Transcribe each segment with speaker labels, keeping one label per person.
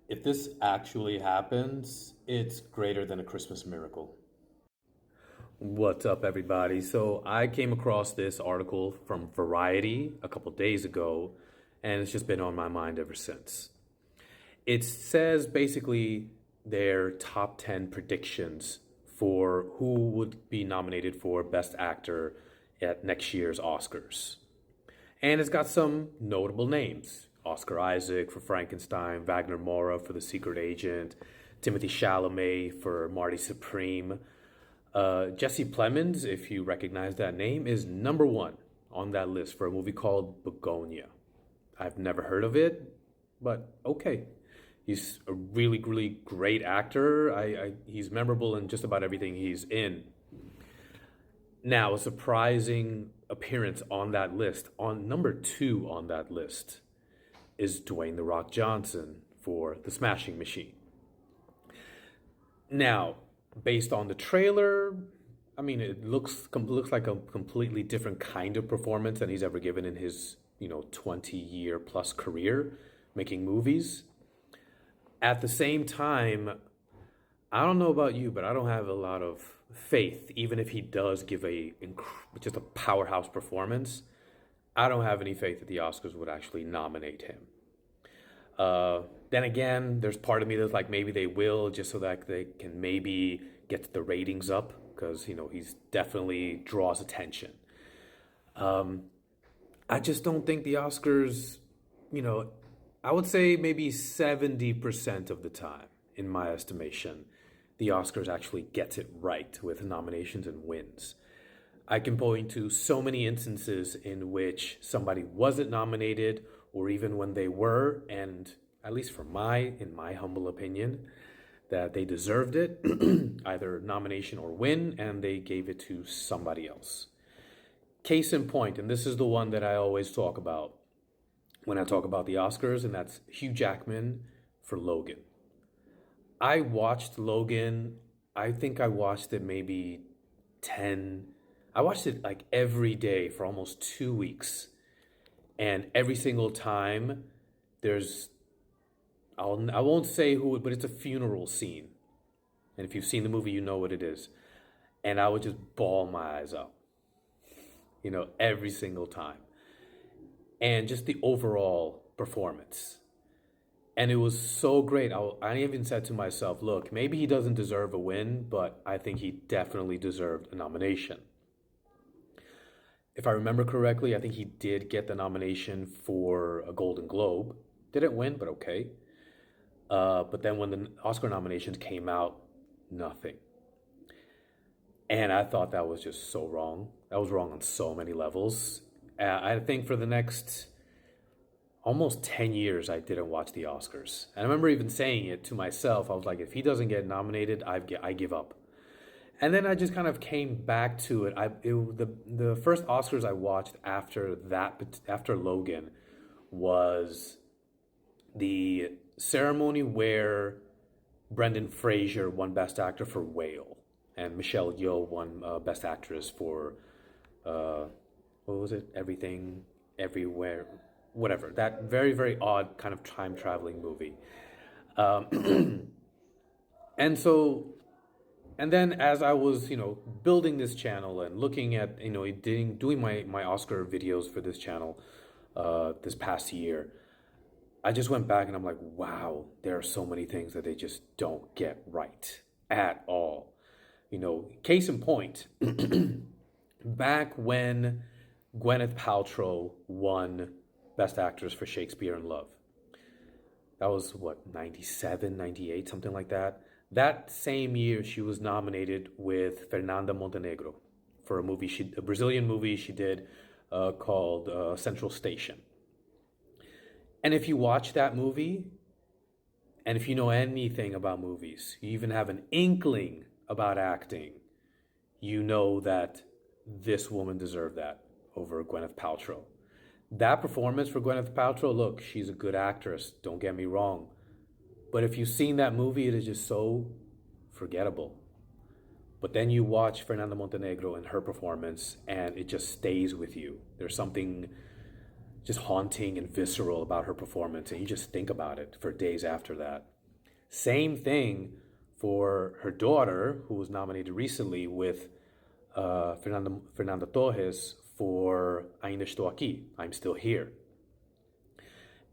Speaker 1: If this actually happens, it's greater than a Christmas miracle. What's up, everybody? So, I came across this article from Variety a couple days ago, and it's just been on my mind ever since. It says basically their top 10 predictions for who would be nominated for Best Actor at next year's Oscars. And it's got some notable names: Oscar Isaac for Frankenstein, Wagner Moura for The Secret Agent, Timothy Chalamet for Marty Supreme. Jesse Plemons, if you recognize that name, is number one on that list for a movie called Begonia. I've never heard of it, but okay. He's a really, really great actor. He's memorable in just about everything he's in. Now, a surprising appearance on that list, on number two on that list, is Dwayne "The Rock" Johnson for The Smashing Machine. Now, based on the trailer, I mean, it looks like a completely different kind of performance than he's ever given in his 20-year plus career making movies. At the same time, I don't know about you, but I don't have a lot of faith. Even if he does give just a powerhouse performance, I don't have any faith that the Oscars would actually nominate him. Then again, there's part of me that's like maybe they will, just so that they can maybe get the ratings up, because he's definitely draws attention. I just don't think the Oscars, I would say maybe 70% of the time, in my estimation, the Oscars actually gets it right with nominations and wins. I can point to so many instances in which somebody wasn't nominated, or even when they were, and at least in my humble opinion, that they deserved it, either nomination or win, and they gave it to somebody else. Case in point, and this is the one that I always talk about when I talk about the Oscars, and that's Hugh Jackman for Logan. I watched Logan, I think I watched it maybe 10, I watched it like every day for almost 2 weeks. And every single time I won't say who, but it's a funeral scene. And if you've seen the movie, you know what it is. And I would just bawl my eyes out, every single time. And just the overall performance. And it was so great. I even said to myself, look, maybe he doesn't deserve a win, but I think he definitely deserved a nomination. If I remember correctly, I think he did get the nomination for a Golden Globe. Didn't win, but okay. But then when the Oscar nominations came out, nothing. And I thought that was just so wrong. That was wrong on so many levels. I think for the next almost 10 years, I didn't watch the Oscars. And I remember even saying it to myself. I was like, if he doesn't get nominated, I give up. And then I just kind of came back to it. The first Oscars I watched after Logan, was the ceremony where Brendan Fraser won Best Actor for Whale, and Michelle Yeoh won Best Actress for what was it? Everything, Everywhere, whatever. That very, very odd kind of time traveling movie. And so, and then as I was, building this channel and looking at, doing my Oscar videos for this channel this past year, I just went back and I'm like, wow, there are so many things that they just don't get right at all. Case in point, back when Gwyneth Paltrow won Best Actress for Shakespeare in Love. That was, 97, 98, something like that. That same year, she was nominated with Fernanda Montenegro for a Brazilian movie she did called Central Station. And if you watch that movie, and if you know anything about movies, you even have an inkling about acting, you know that this woman deserved that over Gwyneth Paltrow. That performance for Gwyneth Paltrow, look, she's a good actress, don't get me wrong. But if you've seen that movie, it is just so forgettable. But then you watch Fernanda Montenegro and her performance, and it just stays with you. There's something just haunting and visceral about her performance, and you just think about it for days after that. Same thing for her daughter, who was nominated recently with Fernanda Torres for Ainda Estou Aqui, I'm Still Here.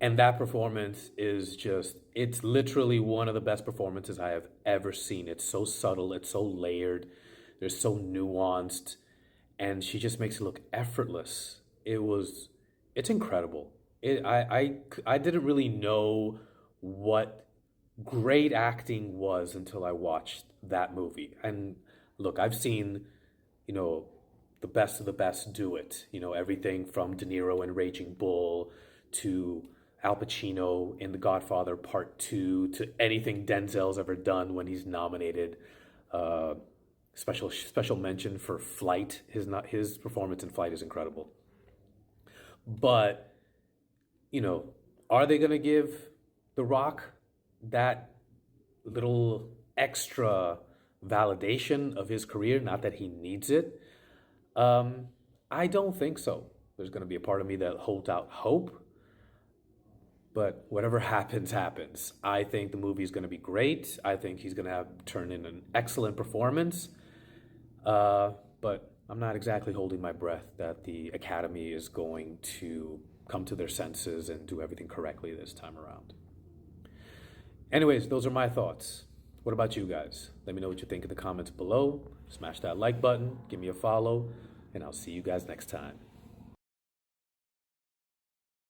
Speaker 1: And that performance is just, it's literally one of the best performances I have ever seen. It's so subtle, it's so layered, they're so nuanced, and she just makes it look effortless. It's incredible. I didn't really know what great acting was until I watched that movie. And look, I've seen, you know, the best of the best do it. You know, everything from De Niro in Raging Bull to Al Pacino in The Godfather Part 2 to anything Denzel's ever done when he's nominated. Uh, special mention for Flight. His performance in Flight is incredible. But, you know, are they going to give The Rock that little extra validation of his career? Not that he needs it. Um, I don't think so. There's going to be a part of me that holds out hope, but whatever happens, happens. I think the movie is going to be great. I think he's going to have turn in an excellent performance. But I'm not exactly holding my breath that the Academy is going to come to their senses and do everything correctly this time around. Anyways, those are my thoughts. What about you guys? Let me know what you think in the comments below. Smash that like button, give me a follow, and I'll see you guys next time.